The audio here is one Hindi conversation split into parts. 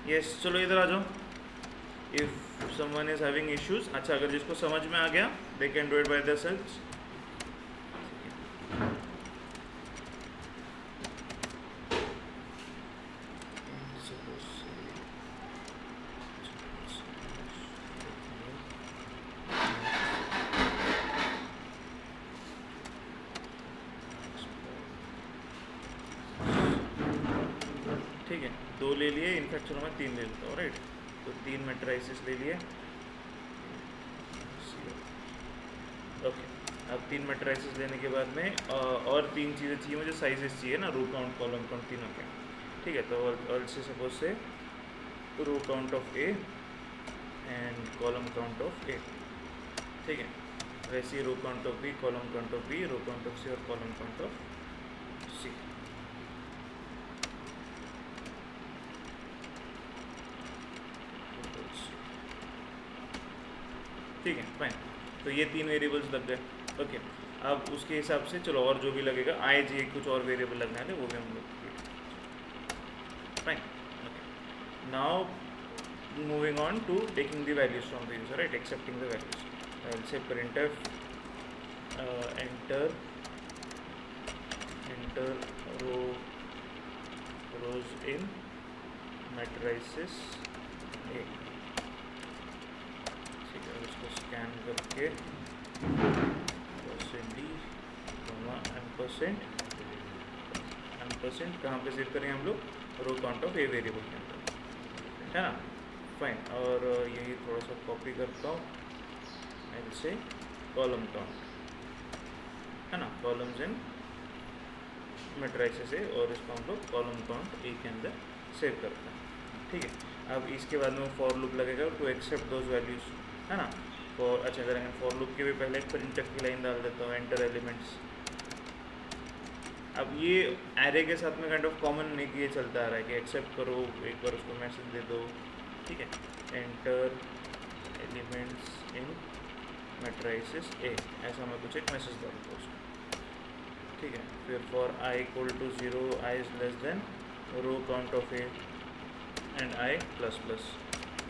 यस चलो इधर आ जाओ. If someone is having issues, अच्छा अगर जिसको समझ में आ गया they can do it by themselves. ठीक है, 2 ले लिए, इनफैक्ट चलो मैं 3 ले लेता हूँ. राइट, तो 3 मैट्राइसिस ले लिए. ओके, अब 3 मैट्राइसिस लेने के बाद में और 3 चीज़ें चाहिए मुझे. साइजेस चाहिए ना, रो काउंट, कॉलम काउंट, तीनों के. ठीक है, तो also suppose say row count of A and column count of A. ठीक है, वैसे ही row count of B, column count of B, row count of C और कॉलम काउंट ऑफ सी. ठीक है, फाइन. तो ये 3 वेरिएबल्स लग गए. ओके, अब उसके हिसाब से चलो और जो भी लगेगा आई जे कुछ और वेरिएबल लगने वाले वो भी हम लोग. Fine. Okay, now moving on to taking the values from the user, right, accepting the values. I will say printf enter rows in matrices A. ठीक है, उसको स्कैन करके %d %, कहाँ पे सेव करें हम लोग, row count of A variable के अंदर, है ना. फाइन, और यही थोड़ा सा कॉपी करता हूँ. आई विल से कॉलम काउंट, है ना, कॉलम्स इन मैट्रिसेस ए, और इसको हम लोग कॉलम काउंट ए के अंदर सेव करते हैं. ठीक है, अब इसके बाद में फॉर लूप लगेगा टू एक्सेप्ट दोज वैल्यूज, है ना. फॉर अच्छा करेंगे, फॉर लूप के भी पहले एक प्रिंटफ की लाइन डाल देता हूँ, एंटर एलिमेंट्स. अब ये एरे के साथ में काइंड ऑफ कॉमन नहीं कि ये चलता आ रहा है कि एक्सेप्ट करो, एक बार उसको मैसेज दे दो. ठीक है, एंटर एलिमेंट्स इन मैट्रिसेस ए, ऐसा मैं कुछ एक मैसेज डालूँगा उसको. ठीक है, फिर for I equal to 0, I is less than row count of A and I plus plus.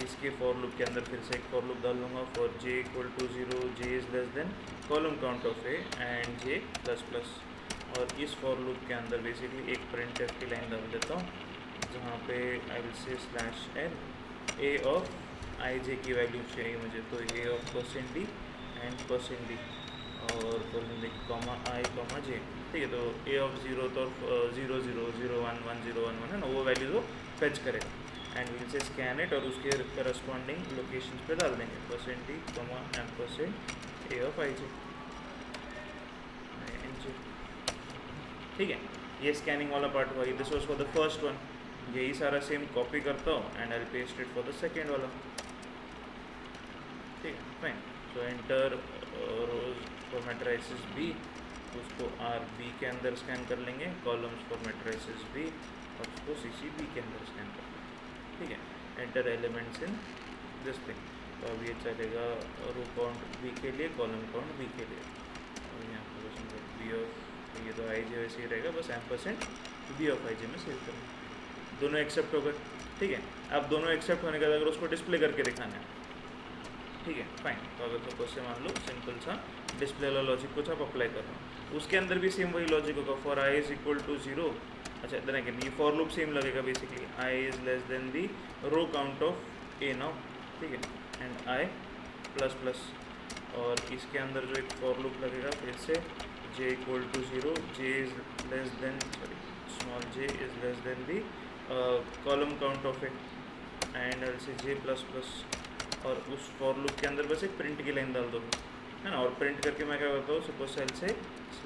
इसके फॉर लूप के अंदर फिर से एक फॉर लूप डाल लूँगा. For J equal to 0, J is less than column count of A and J plus plus. और इस फॉर लूप के अंदर बेसिकली एक प्रिंट की लाइन डाल देता हूँ जहाँ पे I will say /n A of I J की वैल्यू चाहिए मुझे, तो A of %d and %d और बोलेंगे कॉमा आई कॉमा जे. ठीक है, तो ए ऑफ 0 तो 0 0 0 1 1 0 1 1 है ना, वो वैल्यूज वो फेच करेगा. And will say scan it और उसके करस्पॉन्डिंग लोकेशन पे डाल देंगे %d comma ampersand A of I J. ठीक है, ये स्कैनिंग वाला पार्ट हुआ. This was for the first one. यही सारा सेम कॉपी करता हूँ and I paste it for the second वाला. ठीक है, fine. So enter rows for matrices B, उसको आर बी के अंदर स्कैन कर लेंगे. कॉलम्स फॉर मैट्रिसेस बी और उसको सी सी बी के अंदर स्कैन कर लेंगे. ठीक है, enter elements in this thing. तो अब ये चलेगा रो काउंट बी के लिए, कॉलम काउंट बी के लिए. और यहाँ पर बी ऑफ, ये तो आई जे वैसे ही रहेगा, बस एम्परसेंड बी ऑफ आई जे में सेव करेंगे. दोनों एक्सेप्ट हो गए. ठीक है, अब दोनों एक्सेप्ट होने के बाद अगर उसको डिस्प्ले करके दिखाना है. ठीक है, फाइन. तो अगर सपोज से मान लो सिंपल सा डिस्प्ले वाला लॉजिक कुछ आप अप्लाई कर रहे हो, उसके अंदर भी सेम वही लॉजिक होगा. For I is equal to 0, अच्छा इतना कि ये फॉर लूप सेम लगेगा basically. I is less than the row count of A now. ठीक है, एंड आई प्लस प्लस. और इसके अंदर जो एक फॉर लूप लगेगा फिर से j equal to 0, j is less than small j is less than the column count of A and L से j प्लस प्लस. और उस फॉर लूप के अंदर बस एक प्रिंट की लाइन डाल दो, है ना. और प्रिंट करके मैं क्या करता हूँ, सपोज एल से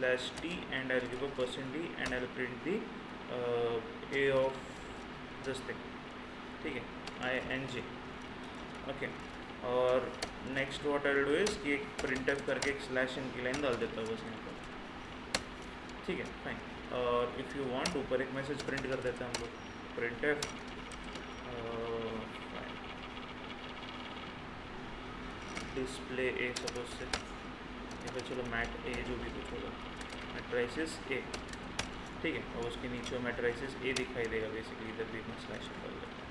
/t and L give %d and L print the A of this thing. ठीक है, आई एन जे. ओके, और next what I will do is कि एक प्रिंटफ करके एक /n की लाइन डाल देता हूँ बस यहाँ पर. ठीक है, फाइन. और इफ़ यू वांट ऊपर एक मैसेज प्रिंट कर देते हैं हम लोग, प्रिंटफ डिस्प्ले ए सपोज से, या फिर चलो मैट ए, जो भी कुछ होगा, मैट्रिसेस ए. ठीक है, और उसके नीचे मैट्रिसेस ए दिखाई देगा बेसिकली. इधर भी मैं /n डाल देता हूँ.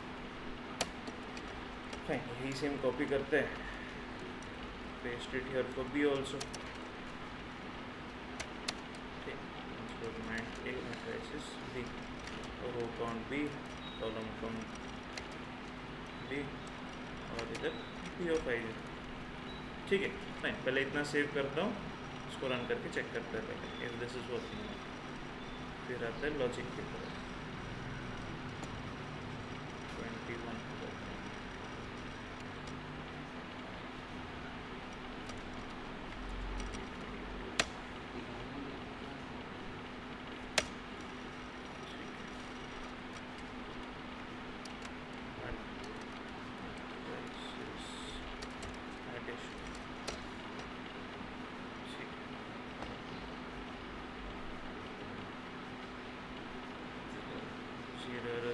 फाइन, यही सेम कॉपी करते हैं, paste it here for B also. Instrument A matrices B, row count B, column count B, और इधर बी ऑफ आई जे। ठीक है फाइन, पहले इतना सेव करता हूँ, इसको रन करके चेक करते हैं पहले इफ दिस इज वर्किंग। फिर आता है लॉजिक की तरफ, 21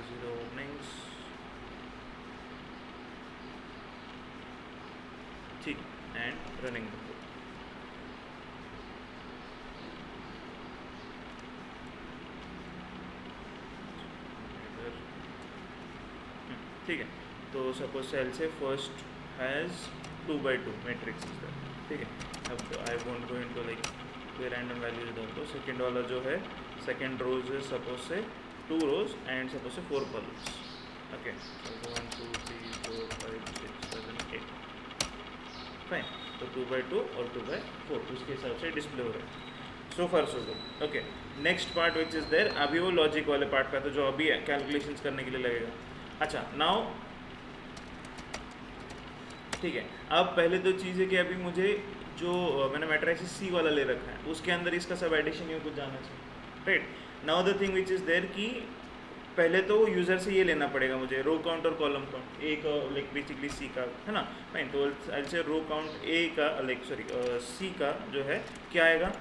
zero openings, ठीक, and running the code। ठीक है, तो सपोज सेल से first has 2x2 matrix is that. ठीक है, अब I won't go into like कोई रैंडम वैल्यूज डाल दो। सेकेंड वाला जो है, सेकेंड रोज है सपोज से 2 रोज एंड सपोज से 4 कॉलम्स। ओके, 1 2 3 4 5 6 7 8 फाइन, तो 2x2 और 2x4 उसके हिसाब से डिस्प्ले हो रहा है। So far so good. Okay, next part which is there, अभी वो लॉजिक वाले पार्ट पे, तो जो अभी कैलकुलेशंस करने के लिए लगेगा। अच्छा नाउ ठीक है, अब पहले तो चीज़ है कि अभी मुझे जो मैंने मैट्रिसेस सी वाला ले रखा है उसके अंदर इसका सब एडिशन या कुछ जाना चाहिए, right. Now the thing which is there कि पहले तो यूज़र से ये लेना पड़ेगा मुझे रो काउंट और कॉलम काउंट, ए का लाइक बेसिकली सी का, है ना। फाइन, तो आई से रो काउंट ए का लाइक सॉरी सी का जो है क्या आएगा,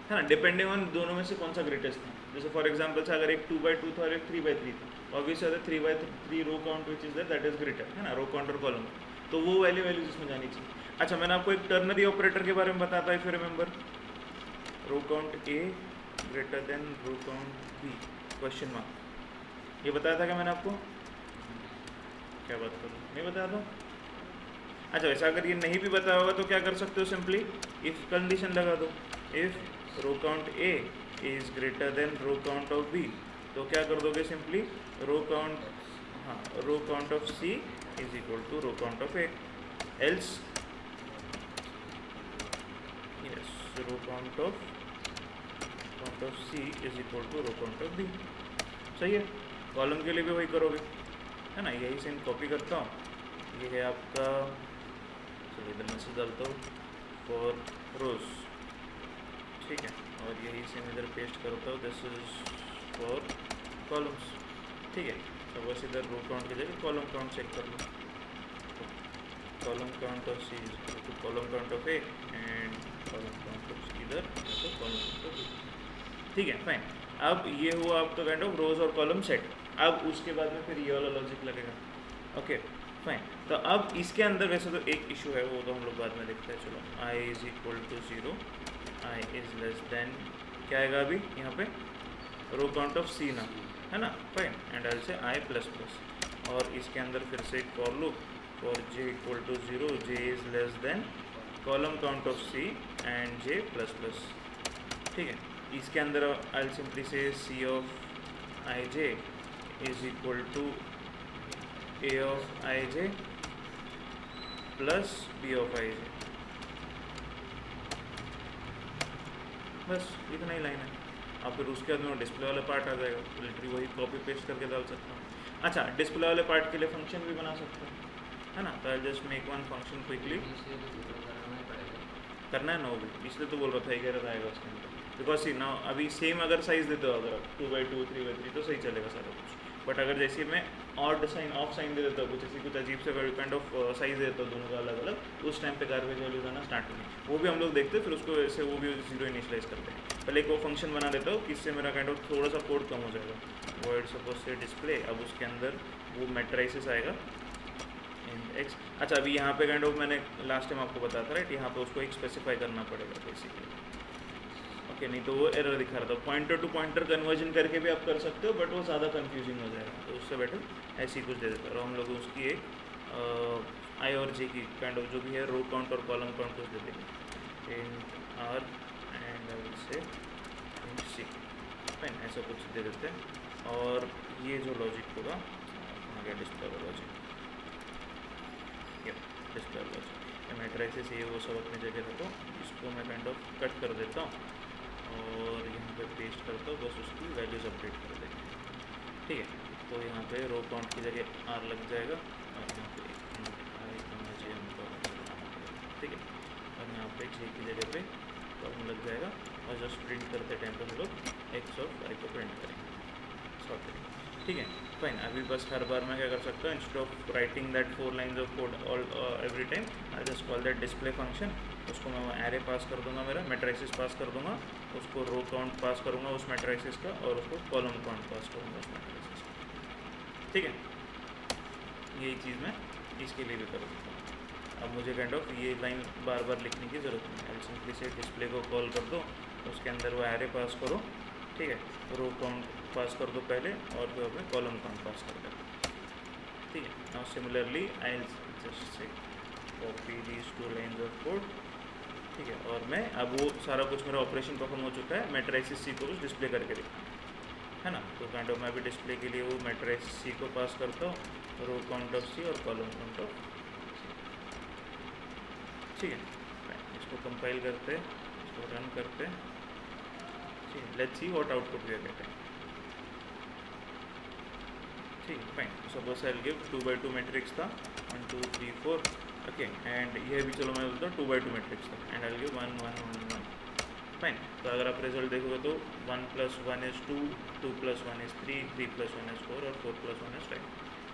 है ना, डिपेंडिंग ऑन दोनों में से कौन सा ग्रेटेस्ट था। जैसे फॉर एग्जांपल से अगर एक 2x2 था और एक 3x3 था, ऑब्वियसली अगर 3x3 row count which is that is greater, है ना, रो काउंट और कॉलम, तो वो वैल्यू इसमें जानी चाहिए। अच्छा, मैंने आपको एक टर्नरी ऑपरेटर के बारे में बताया था, if you remember, row count A greater than row count B question mark, ये बताया था क्या मैंने आपको? क्या बात करूँ, नहीं बताया था? अच्छा, वैसे अगर ये नहीं भी बताया होगा तो क्या कर सकते हो, सिंपली इफ कंडीशन लगा दो, if row count A is greater than row count of B, तो क्या कर दोगे, सिंपली रो काउंट, हाँ, row count of C is equal to row count of A, else yes row count of C is equal to row count of B. सही है, कॉलम के लिए भी वही करोगे, है ना। यही सेम कॉपी करता हूँ, ये है आपका, चलिए इधर मैसेज डालता हूँ फॉर रोज, ठीक है, और यही सेम इधर पेस्ट करता हूँ, दिस इज फॉर कॉलम्स, ठीक है। तो बस इधर रो काउंट की जगह कॉलम काउंट चेक कर लो, column count of C to column count of A and column count of इधर तो कॉलम काउंट ऑफ बी, ठीक है फाइन। अब ये हुआ आपका काइंड ऑफ रोज और कॉलम सेट। अब उसके बाद में फिर ये वाला लॉजिक लगेगा, ओके फाइन। तो अब इसके अंदर वैसे तो एक इशू है, वो तो हम लोग बाद में देखते हैं। चलो, i is equal to 0, i is less than क्या आएगा अभी यहाँ पे, रो काउंट ऑफ सी ना, है ना, फाइन, एंड आई से i प्लस प्लस, और इसके अंदर फिर से एक for loop for j equal to 0, j is less than column count of C and j plus plus, ठीक है। इसके अंदर आई सिंपली से c of i j is equal to a of i j plus b of i j, बस इतना ही लाइन है। अब फिर उसके बाद में डिस्प्ले वाला पार्ट आ जाएगा, लिटरली वही कॉपी पेस्ट करके डाल सकता हूँ। अच्छा, डिस्प्ले वाले पार्ट के लिए फंक्शन भी बना सकते हैं, है ना। तो I just make one function quickly, करना है ना वो भी, इसलिए तो बोल रहा था 11 आएगा उसके अंदर, बिकॉज सी ना अभी सेम अगर साइज़ देते हो, अगर आप 2x2 3x3 तो सही चलेगा सारा कुछ, बट अगर जैसे मैं ऑड साइन ऑफ साइन दे देता हूँ, कुछ ऐसी कुछ अजीब से काइंड ऑफ साइज़ दे देता हूँ दोनों का अलग अलग, उस टाइम पे गार्बेज वैल्यूज आना स्टार्ट होगी। वो भी हम लोग देखते हैं, फिर उसको ऐसे वो भी 0 इनिशियलाइज करते हैं। पहले एक वो फंक्शन बना देता हूँ, इससे मेरा काइंड ऑफ थोड़ा सा कोड कम हो जाएगा। वर्ड सपोज से डिस्प्ले, अब उसके अंदर वो मैट्रिसेस आएगा एक्स। अच्छा, अभी यहाँ पे काइंड ऑफ मैंने लास्ट टाइम आपको बताया था, राइट, यहाँ पे उसको एक स्पेसिफाई करना पड़ेगा बेसिकली, ओके, नहीं तो वो एरर दिखा रहा था। पॉइंटर टू पॉइंटर कन्वर्जन करके भी आप कर सकते हो, बट वो ज़्यादा कंफ्यूजिंग हो जाएगा, तो उससे बेटर ऐसी कुछ दे देता। और हम लोग उसकी एक आई और जे की काइंड ऑफ जो भी है रो काउंट और कॉलम काउंट कुछ दे देंगे, in R and I will say in C, fine, ऐसा कुछ दे देते हैं। और ये जो लॉजिक होगा आगे display logic, display logic matrices ये वो सब अपनी जगह रखो। इसको मैं काइंड ऑफ कट कर देता हूँ और यहाँ पे पेस्ट करता हूँ, बस उसकी वैल्यूज अपडेट कर देंगे, ठीक है। तो यहाँ पे रो काउंट की जगह आर लग जाएगा और यहाँ पे जे ठीक है, और यहाँ पे जे की जगह पे कॉलम लग जाएगा। और जस्ट प्रिंट करते टाइम पे हम लोग एक्स और वाई को प्रिंट करेंगे, सॉर्ट करेंगे, ठीक है, फाइन। अभी बस हर बार मैं क्या कर सकता हूँ, instead of writing that 4 lines of code all every time, I just call that display function. उसको मैं एरे पास कर दूंगा, मेरा मैट्रिसेस पास कर दूंगा, उसको रो काउंट पास करूँगा उस मैट्रिसेस का, और उसको कॉलम काउंट पास करूँगा उस मैट्रिसेस का, ठीक है। यही चीज़ मैं इसके लिए भी कर देता हूँ। अब मुझे काइंड ऑफ ये लाइन बार बार लिखने की ज़रूरत नहीं है, सिंपली से डिस्प्ले को कॉल कर दो, उसके अंदर वो एरे पास करो, ठीक है, रो काउंट पास कर दो पहले और फिर अपने कॉलम काउंट पास कर दो, ठीक है। Now similarly I just say copy these 2 lines of code, ठीक है। और मैं अब वो सारा कुछ मेरा ऑपरेशन परफॉर्म हो चुका है, मैट्रिसेस सी को कुछ डिस्प्ले करके दिखा है ना। तो काइंड ऑफ मैं भी डिस्प्ले के लिए वो मैट्रिसेस सी को पास करता हूँ, रो काउंट ऑफ सी और कॉलम काउंट ऑफ सी, ठीक है। इसको कंपाइल करते, इसको रन करते, ठीक है। Let's see what output we are getting, ठीक है, fine. Suppose I will give 2x2 matrix था 1 2 3 4, ओके, एंड ये भी चलो मैं बोलता हूँ 2x2 मैट्रिक्स था, and I will give 1 1 1 1, fine. तो अगर आप रिजल्ट देखोगे तो 1 + 1 = 2, 2 + 1 = 3, 3 + 1 = 4 और 4 + 1 = 5,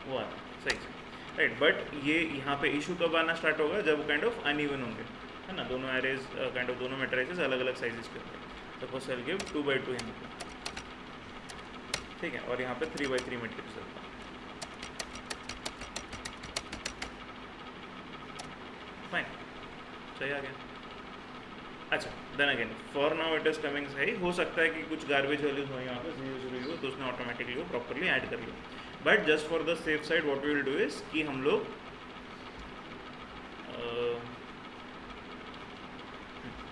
वो आ रहा है सही से, राइट। बट ये यहाँ पे इशू कब आना स्टार्ट होगा, जब काइंड ऑफ अनइवन होंगे, है ना, दोनों एरेज काइंड ऑफ दोनों मैट्रिसेस अलग अलग साइजेस के होंगे। Suppose I will give 2x2 यहाँ पे, ठीक है, और यहाँ पे 3x3 मैट्रिक्स है, फाइन, सही आ गया। अच्छा, then again for now it is coming सही। हो सकता है कि कुछ गार्बेज वैल्यूज हो यहाँ पे 0 0 हो, तो उसने ऑटोमेटिकली वो प्रॉपरली ऐड कर लिया। But just for the safe side what we will do is कि हम लोग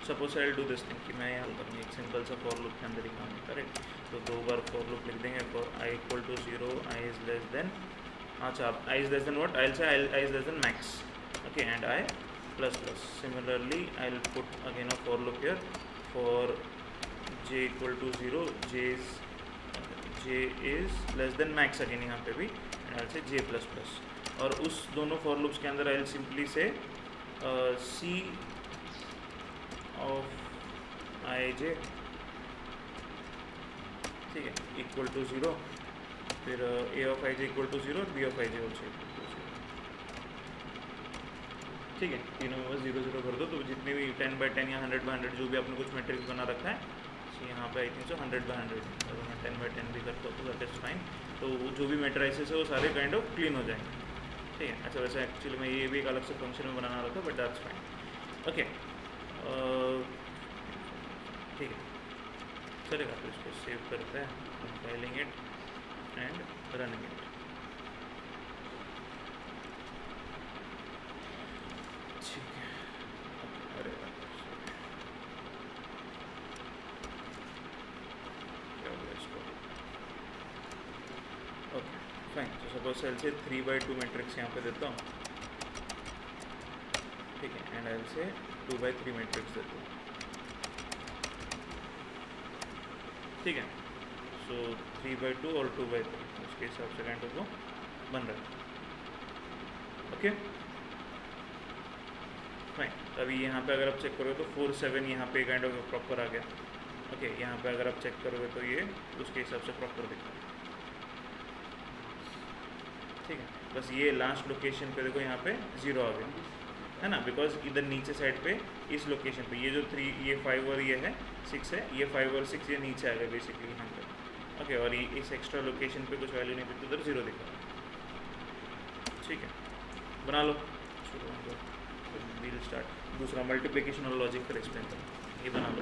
suppose I will do this thing कि मैं यहाँ करूँगी एक सिंपल सा फॉर लूप के अंदर ही काम होता है, राइट। तो 2 बार फॉर लूप लिख देंगे, for i = 0, i is less than, अच्छा i is less than what, I will say i is less than max, okay, and i plus plus. Similarly I will put again a for loop here for j = 0, j is less than max again यहाँ पे भी, and I will say j plus plus. और उस दोनों for loops के अंदर I will simply say c of ij, ठीक है, equal to 0, फिर a of ij equal to 0 और b of ij also equal to 0, ठीक है। तीनों में बस 0 0 कर दो, तो जितने भी 10x10 या 100x100 जो भी आपने कुछ मैट्रिक्स बना रखा है, तो यहाँ पे आई थिंक सो 100x100, अगर मैं 10x10 भी करता हूँ तो दैट इज़ फाइन। तो जो भी मैट्रिसेस है वो सारे काइंड ऑफ क्लीन हो जाएंगे, ठीक है। अच्छा, वैसे एक्चुअली मैं ये भी एक अलग से फंक्शन में बनाना रहा था, बट दैट्स फाइन, ओके, ठीक है, चलेगा। तो इसको सेव करते हैं, compiling it and running it, ठीक है। अरे क्या बोला इसको, ओके, फाइन। तो सपोज आई से 3x2 मैट्रिक्स यहाँ पे देता हूँ, ठीक है, एंड आई से 2x3 मैट्रिक्स देता हूँ, ठीक है। सो 3x2 और 2x3 उसके हिसाब से काइंड ऑफ वो बन रहा है, ओके, फाइन। अभी यहाँ पे अगर आप चेक करोगे तो 4 7 यहाँ पे काइंड ऑफ प्रॉपर आ गया, ओके। यहाँ पे अगर आप चेक करोगे तो ये उसके हिसाब से प्रॉपर दिख रहा है, ठीक है। बस ये लास्ट लोकेशन पे देखो, यहाँ पे 0 आ गया, है ना, बिकॉज इधर नीचे साइड पे इस लोकेशन पे ये जो 3 ये 5 और ये है 6 है, ये 5 और 6 ये नीचे आ गया बेसिकली यहाँ पे, ओके। और ये इस एक्स्ट्रा लोकेशन पे कुछ वैल्यू नहीं थी, तो उधर 0 दिखा रहा है, ठीक है। बना लो, शुरू वील स्टार्ट। दूसरा मल्टीप्लिकेशन और लॉजिक पर एक्सप्लेन करो, ये बना लो।